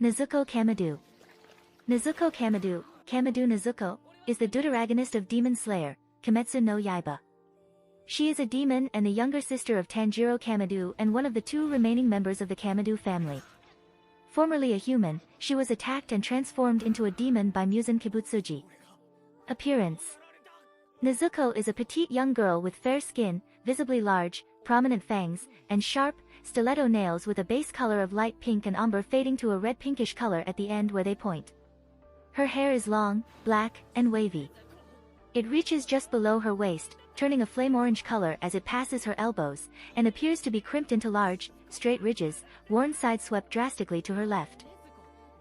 Nezuko Kamado. Nezuko Kamado, Kamado Nezuko, is the deuteragonist of Demon Slayer, Kimetsu no Yaiba. She is a demon and the younger sister of Tanjiro Kamado and one of the two remaining members of the Kamado family. Formerly a human, she was attacked and transformed into a demon by Muzan Kibutsuji. Appearance. Nezuko is a petite young girl with fair skin, visibly large, prominent fangs, and sharp, stiletto nails with a base color of light pink and umber fading to a red pinkish color at the end where they point. Her hair is long, black, and wavy. It reaches just below her waist, turning a flame orange color as it passes her elbows, and appears to be crimped into large, straight ridges, worn side-swept drastically to her left.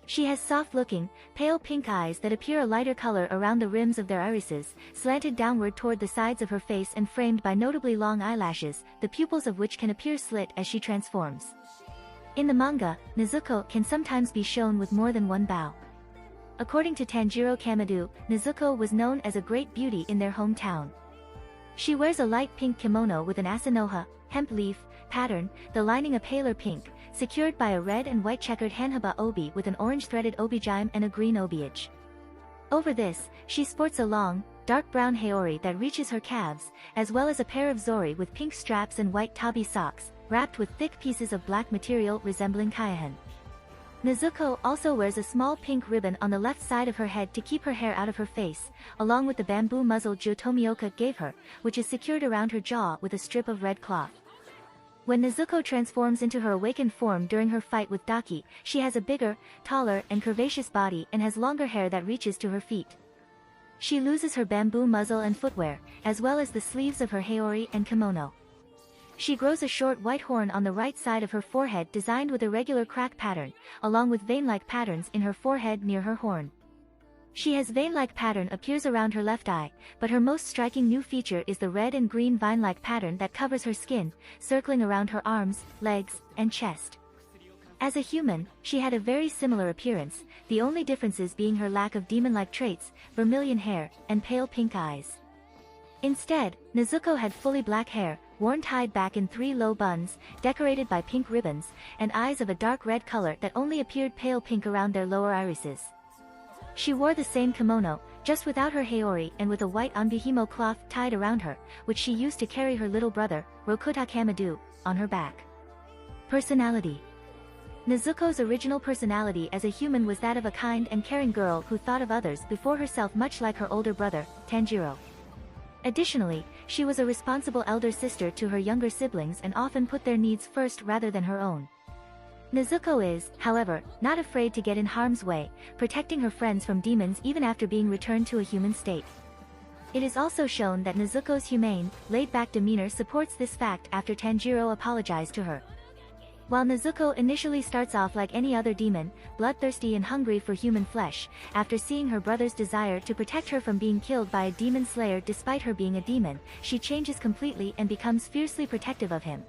She has soft-looking, pale pink eyes that appear a lighter color around the rims of their irises, slanted downward toward the sides of her face and framed by notably long eyelashes, the pupils of which can appear slit as she transforms. In the manga, Nezuko can sometimes be shown with more than one bow. According to Tanjiro Kamado, Nezuko was known as a great beauty in their hometown. She wears a light pink kimono with an asanoha, hemp leaf, pattern, the lining a paler pink, secured by a red and white checkered hanhaba obi with an orange threaded obijime and a green obiage. Over this, she sports a long, dark brown haori that reaches her calves, as well as a pair of zori with pink straps and white tabi socks, wrapped with thick pieces of black material resembling kaioshin. Nezuko also wears a small pink ribbon on the left side of her head to keep her hair out of her face, along with the bamboo muzzle Tomioka gave her, which is secured around her jaw with a strip of red cloth. When Nezuko transforms into her awakened form during her fight with Daki, she has a bigger, taller, and curvaceous body and has longer hair that reaches to her feet. She loses her bamboo muzzle and footwear, as well as the sleeves of her haori and kimono. She grows a short white horn on the right side of her forehead designed with a regular crack pattern, along with vein-like patterns in her forehead near her horn. She has vein-like pattern appears around her left eye, but her most striking new feature is the red and green vine-like pattern that covers her skin, circling around her arms, legs, and chest. As a human, she had a very similar appearance, the only differences being her lack of demon-like traits, vermilion hair, and pale pink eyes. Instead, Nezuko had fully black hair, worn tied back in 3 low buns, decorated by pink ribbons, and eyes of a dark red color that only appeared pale pink around their lower irises. She wore the same kimono, just without her haori and with a white anbihimo cloth tied around her, which she used to carry her little brother, Rokuta Kamado, on her back. Personality. Nezuko's original personality as a human was that of a kind and caring girl who thought of others before herself, much like her older brother, Tanjiro. Additionally, she was a responsible elder sister to her younger siblings and often put their needs first rather than her own. Nezuko is, however, not afraid to get in harm's way, protecting her friends from demons even after being returned to a human state. It is also shown that Nezuko's humane, laid-back demeanor supports this fact after Tanjiro apologized to her. While Nezuko initially starts off like any other demon, bloodthirsty and hungry for human flesh, after seeing her brother's desire to protect her from being killed by a demon slayer despite her being a demon, she changes completely and becomes fiercely protective of him.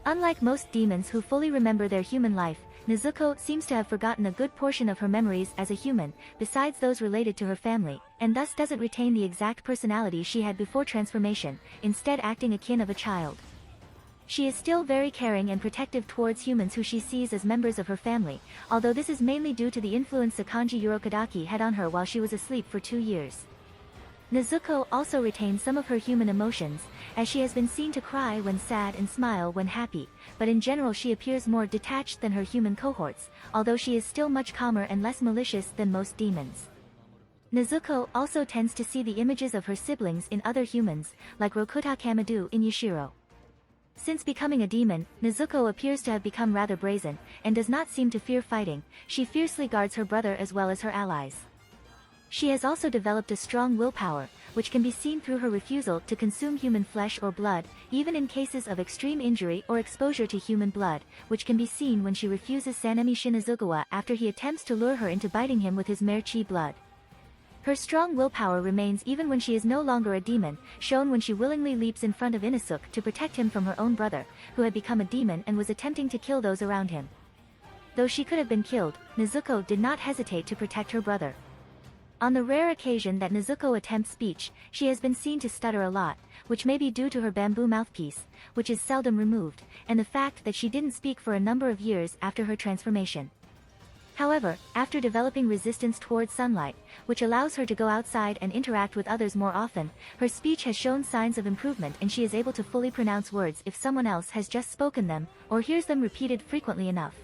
Unlike most demons who fully remember their human life, Nezuko seems to have forgotten a good portion of her memories as a human, besides those related to her family, and thus doesn't retain the exact personality she had before transformation, instead acting akin of a child. She is still very caring and protective towards humans who she sees as members of her family, although this is mainly due to the influence Sakanji Urokodaki had on her while she was asleep for 2 years. Nezuko also retains some of her human emotions, as she has been seen to cry when sad and smile when happy, but in general she appears more detached than her human cohorts, although she is still much calmer and less malicious than most demons. Nezuko also tends to see the images of her siblings in other humans, like Rokuta Kamado in Yashiro. Since becoming a demon, Nezuko appears to have become rather brazen, and does not seem to fear fighting. She fiercely guards her brother as well as her allies. She has also developed a strong willpower, which can be seen through her refusal to consume human flesh or blood, even in cases of extreme injury or exposure to human blood, which can be seen when she refuses Sanemi Shinazugawa after he attempts to lure her into biting him with his mare chi blood. Her strong willpower remains even when she is no longer a demon, shown when she willingly leaps in front of Inosuke to protect him from her own brother, who had become a demon and was attempting to kill those around him. Though she could have been killed, Nezuko did not hesitate to protect her brother. On the rare occasion that Nezuko attempts speech, she has been seen to stutter a lot, which may be due to her bamboo mouthpiece, which is seldom removed, and the fact that she didn't speak for a number of years after her transformation. However, after developing resistance towards sunlight, which allows her to go outside and interact with others more often, her speech has shown signs of improvement and she is able to fully pronounce words if someone else has just spoken them, or hears them repeated frequently enough.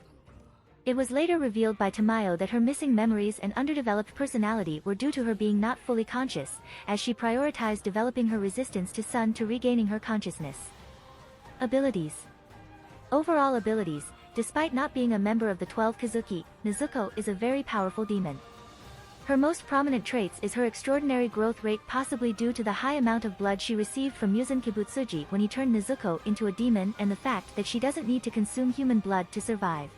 It was later revealed by Tamayo that her missing memories and underdeveloped personality were due to her being not fully conscious, as she prioritized developing her resistance to sun to regaining her consciousness. Abilities. Overall abilities. Despite not being a member of the 12 Kazuki, Nezuko is a very powerful demon. Her most prominent traits is her extraordinary growth rate, possibly due to the high amount of blood she received from Muzan Kibutsuji when he turned Nezuko into a demon, and the fact that she doesn't need to consume human blood to survive.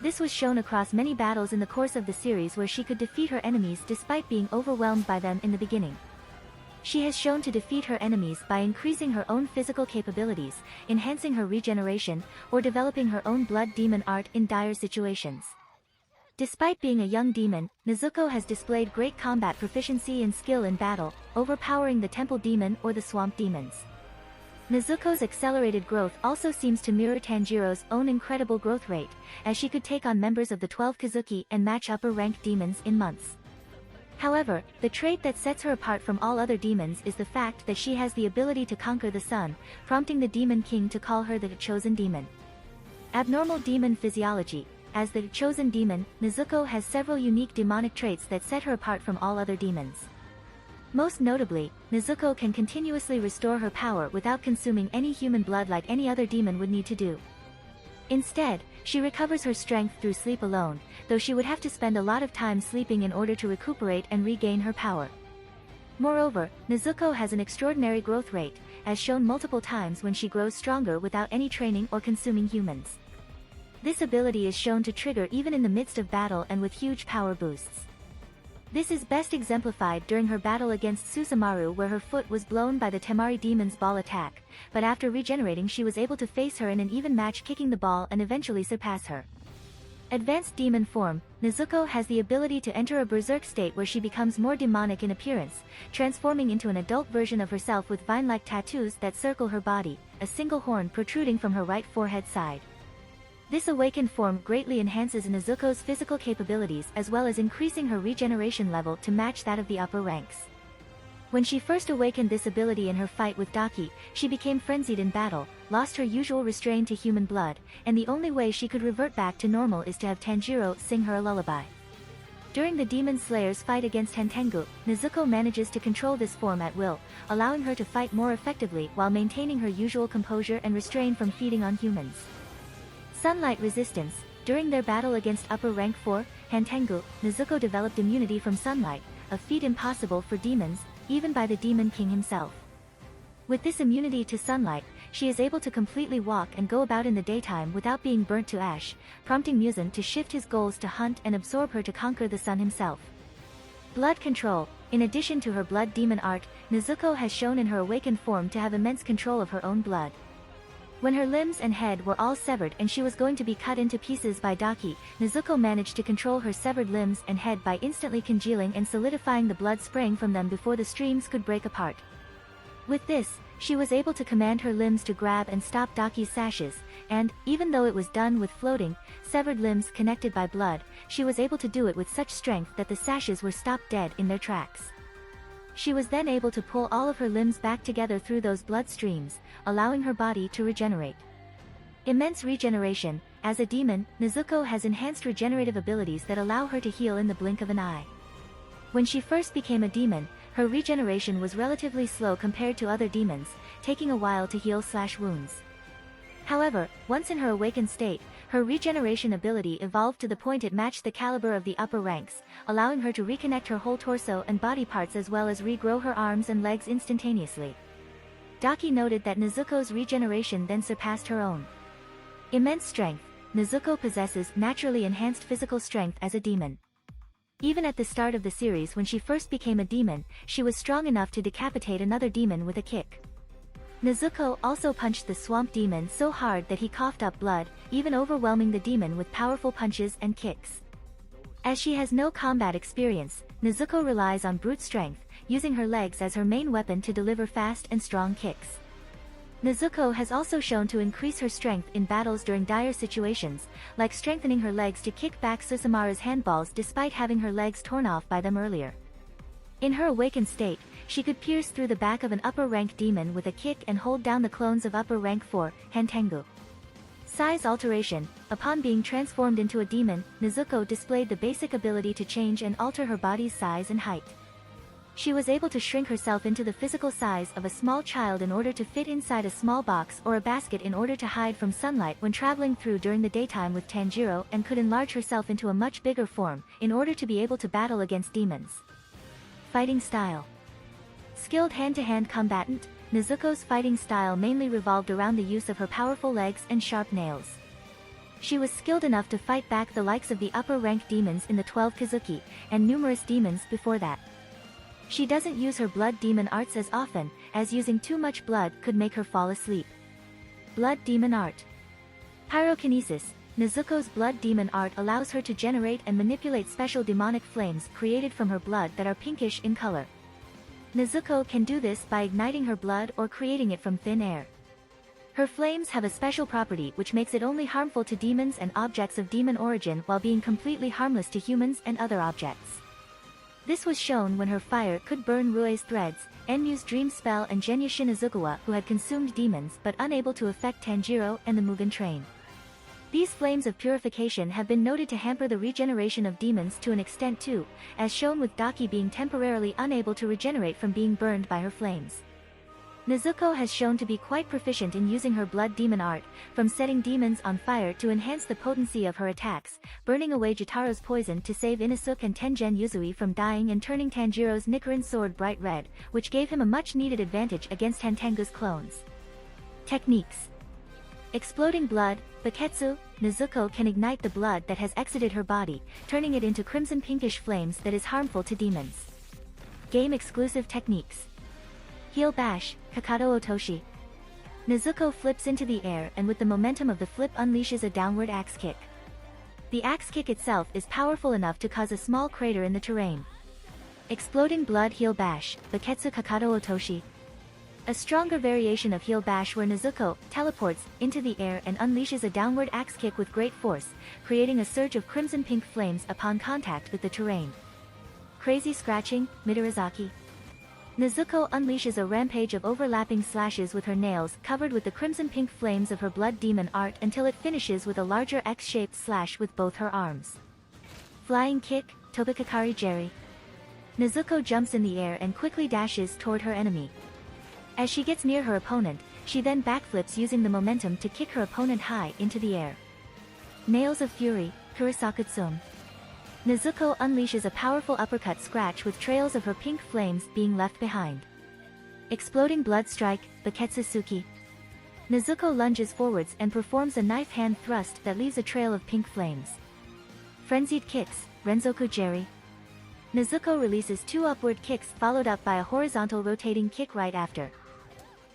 This was shown across many battles in the course of the series where she could defeat her enemies despite being overwhelmed by them in the beginning. She has shown to defeat her enemies by increasing her own physical capabilities, enhancing her regeneration, or developing her own blood demon art in dire situations. Despite being a young demon, Nezuko has displayed great combat proficiency and skill in battle, overpowering the temple demon or the swamp demons. Nezuko's accelerated growth also seems to mirror Tanjiro's own incredible growth rate, as she could take on members of the 12 Kazuki and match upper-ranked demons in months. However, the trait that sets her apart from all other demons is the fact that she has the ability to conquer the sun, prompting the Demon King to call her the Chosen Demon. Abnormal demon physiology. As the Chosen Demon, Nezuko has several unique demonic traits that set her apart from all other demons. Most notably, Nezuko can continuously restore her power without consuming any human blood like any other demon would need to do. Instead, she recovers her strength through sleep alone, though she would have to spend a lot of time sleeping in order to recuperate and regain her power. Moreover, Nezuko has an extraordinary growth rate, as shown multiple times when she grows stronger without any training or consuming humans. This ability is shown to trigger even in the midst of battle and with huge power boosts. This is best exemplified during her battle against Suzumaru, where her foot was blown by the Temari demon's ball attack, but after regenerating she was able to face her in an even match, kicking the ball and eventually surpass her. Advanced demon form. Nezuko has the ability to enter a berserk state where she becomes more demonic in appearance, transforming into an adult version of herself with vine-like tattoos that circle her body, a single horn protruding from her right forehead side. This awakened form greatly enhances Nezuko's physical capabilities as well as increasing her regeneration level to match that of the upper ranks. When she first awakened this ability in her fight with Daki, she became frenzied in battle, lost her usual restraint to human blood, and the only way she could revert back to normal is to have Tanjiro sing her a lullaby. During the Demon Slayer's fight against Tentengu, Nezuko manages to control this form at will, allowing her to fight more effectively while maintaining her usual composure and restraint from feeding on humans. Sunlight resistance. During their battle against upper rank 4, Tentengu, Nezuko developed immunity from sunlight, a feat impossible for demons, even by the Demon King himself. With this immunity to sunlight, she is able to completely walk and go about in the daytime without being burnt to ash, prompting Muzan to shift his goals to hunt and absorb her to conquer the sun himself. Blood control. In addition to her blood demon art, Nezuko has shown in her awakened form to have immense control of her own blood. When her limbs and head were all severed and she was going to be cut into pieces by Daki, Nezuko managed to control her severed limbs and head by instantly congealing and solidifying the blood spraying from them before the streams could break apart. With this, she was able to command her limbs to grab and stop Daki's sashes, and, even though it was done with floating, severed limbs connected by blood, she was able to do it with such strength that the sashes were stopped dead in their tracks. She was then able to pull all of her limbs back together through those blood streams, allowing her body to regenerate. Immense regeneration. As a demon, Nezuko has enhanced regenerative abilities that allow her to heal in the blink of an eye. When she first became a demon, her regeneration was relatively slow compared to other demons, taking a while to heal/wounds. However, once in her awakened state, her regeneration ability evolved to the point it matched the caliber of the upper ranks, allowing her to reconnect her whole torso and body parts as well as regrow her arms and legs instantaneously. Daki noted that Nezuko's regeneration then surpassed her own. Immense strength. Nezuko possesses naturally enhanced physical strength as a demon. Even at the start of the series when she first became a demon, she was strong enough to decapitate another demon with a kick. Nezuko also punched the swamp demon so hard that he coughed up blood, even overwhelming the demon with powerful punches and kicks. As she has no combat experience, Nezuko relies on brute strength, using her legs as her main weapon to deliver fast and strong kicks. Nezuko has also shown to increase her strength in battles during dire situations, like strengthening her legs to kick back Susumaru's handballs despite having her legs torn off by them earlier. In her awakened state, she could pierce through the back of an upper-rank demon with a kick and hold down the clones of upper-rank 4, Hantengu. Size alteration. Upon being transformed into a demon, Nezuko displayed the basic ability to change and alter her body's size and height. She was able to shrink herself into the physical size of a small child in order to fit inside a small box or a basket in order to hide from sunlight when traveling through during the daytime with Tanjiro, and could enlarge herself into a much bigger form, in order to be able to battle against demons. Fighting style. Skilled hand-to-hand combatant, Nezuko's fighting style mainly revolved around the use of her powerful legs and sharp nails. She was skilled enough to fight back the likes of the upper-rank demons in the 12 Kazuki, and numerous demons before that. She doesn't use her blood demon arts as often, as using too much blood could make her fall asleep. Blood demon art. Pyrokinesis. Nezuko's blood demon art allows her to generate and manipulate special demonic flames created from her blood that are pinkish in color. Nezuko can do this by igniting her blood or creating it from thin air. Her flames have a special property which makes it only harmful to demons and objects of demon origin while being completely harmless to humans and other objects. This was shown when her fire could burn Rue's threads, Enyu's dream spell and Genya Shinazugawa, who had consumed demons but unable to affect Tanjiro and the Mugen train. These flames of purification have been noted to hamper the regeneration of demons to an extent too, as shown with Daki being temporarily unable to regenerate from being burned by her flames. Nezuko has shown to be quite proficient in using her blood demon art, from setting demons on fire to enhance the potency of her attacks, burning away Jitaro's poison to save Inosuke and Tengen Yuzui from dying, and turning Tanjiro's Nichiren sword bright red, which gave him a much-needed advantage against Hantengu's clones. Techniques. Exploding blood, Baketsu. Nezuko can ignite the blood that has exited her body, turning it into crimson pinkish flames that is harmful to demons. Game-exclusive techniques. Heel bash, Kamado Otoshi. Nezuko flips into the air and with the momentum of the flip unleashes a downward axe kick. The axe kick itself is powerful enough to cause a small crater in the terrain. Exploding blood heel bash, Baketsu Kamado Otoshi. A stronger variation of heel bash where Nezuko teleports into the air and unleashes a downward axe kick with great force, creating a surge of crimson pink flames upon contact with the terrain. Crazy scratching, Midorizaki. Nezuko unleashes a rampage of overlapping slashes with her nails covered with the crimson pink flames of her blood demon art until it finishes with a larger X-shaped slash with both her arms. Flying kick, Tobikakari Jerry. Nezuko jumps in the air and quickly dashes toward her enemy. As she gets near her opponent, she then backflips using the momentum to kick her opponent high into the air. Nails of Fury, Kurisakutsum. Nezuko unleashes a powerful uppercut scratch with trails of her pink flames being left behind. Exploding blood strike, Baketsusuki. Nezuko lunges forwards and performs a knife hand thrust that leaves a trail of pink flames. Frenzied kicks, Renzoku Jerry. Nezuko releases two upward kicks followed up by a horizontal rotating kick right after.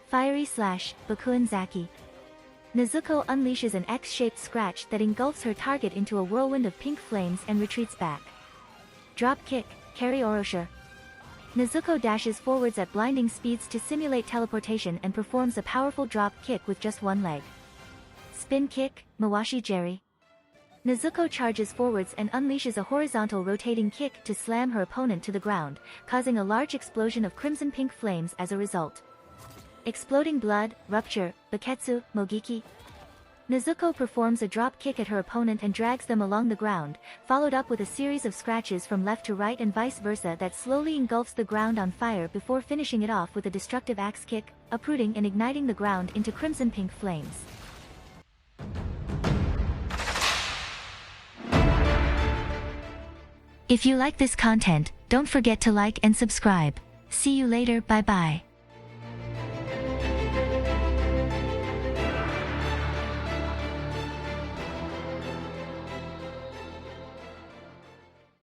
Fiery slash, Bakuen Zaki. Nezuko unleashes an X-shaped scratch that engulfs her target into a whirlwind of pink flames and retreats back. Drop kick, Kari Orosher. Nezuko dashes forwards at blinding speeds to simulate teleportation and performs a powerful drop kick with just one leg. Spin kick, Mawashi Jerry. Nezuko charges forwards and unleashes a horizontal rotating kick to slam her opponent to the ground, causing a large explosion of crimson pink flames as a result. Exploding blood, rupture, Baketsu, Mogiki. Nezuko performs a drop kick at her opponent and drags them along the ground, followed up with a series of scratches from left to right and vice versa that slowly engulfs the ground on fire before finishing it off with a destructive axe kick, uprooting and igniting the ground into crimson pink flames. If you like this content, don't forget to like and subscribe. See you later, bye bye.